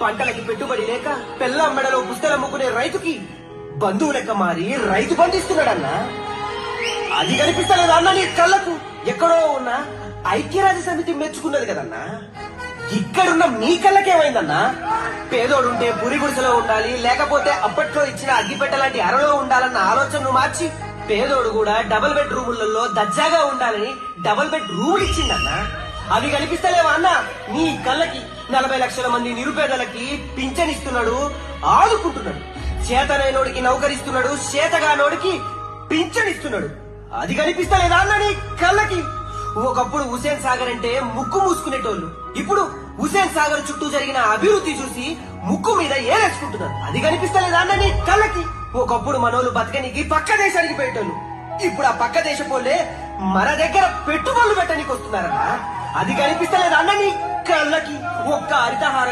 పంటలకి పెట్టుబడి లేక పెళ్ళం మెడలో పుస్తలు అమ్ముకునే రైతుకి బంధువు లెక్క మారి రైతు బంధిస్తున్నాడన్నా. అది కనిపిస్తలేదా అన్న నీ కళ్ళకు? ఎక్కడో ఉన్న ఐక్యరాజ్య సమితి మెచ్చుకున్నది కదన్నా, ఇక్కడున్న మీ కళ్ళకేమైందన్నా? పేదోడుంటే పురి గుడిసెలో ఉండాలి, లేకపోతే అప్పట్లో ఇచ్చిన అగ్గిపెట్ట లాంటి అరలో ఉండాలన్న ఆలోచనను మార్చి పేదోడు కూడా డబుల్ బెడ్ రూములలో దర్జాగా ఉండాలని డబుల్ బెడ్ రూములు ఇచ్చిండన్నా. అవి కనిపిస్తలేవా అన్న నీ కళ్ళకి? 40 లక్షల మంది నిరుపేదలకి పింఛనిస్తున్నాడు, ఆదుకుంటున్నాడు. చేతనైనోడికి నౌకరిస్తున్నాడు, చేతగానోడికి పింఛనిస్తున్నాడు. అది కనిపిస్తలేదా అన్న నీ కళ్ళకి? ఒకప్పుడు హుసేన్ సాగర్ అంటే ముక్కు మూసుకునేటోళ్ళు, ఇప్పుడు హుసేన్ సాగర్ చుట్టూ జరిగిన అభివృద్ధి చూసి ముక్కు మీద ఏరేసుకుంటున్నారు. అది కనిపిస్తలేదా అన్న నీ కళ్ళకి? ఒకప్పుడు మనోళ్ళు బతకనికి పక్క దేశానికి పెట్టోళ్ళు, ఇప్పుడు ఆ పక్క దేశపోలే మన దగ్గర పెట్టుబడులు పెట్టడానికి వస్తున్నారన్నా. అది కనిపిస్తలేదా అన్న నీ కళ్ళకి? ఒక్క హరితహారం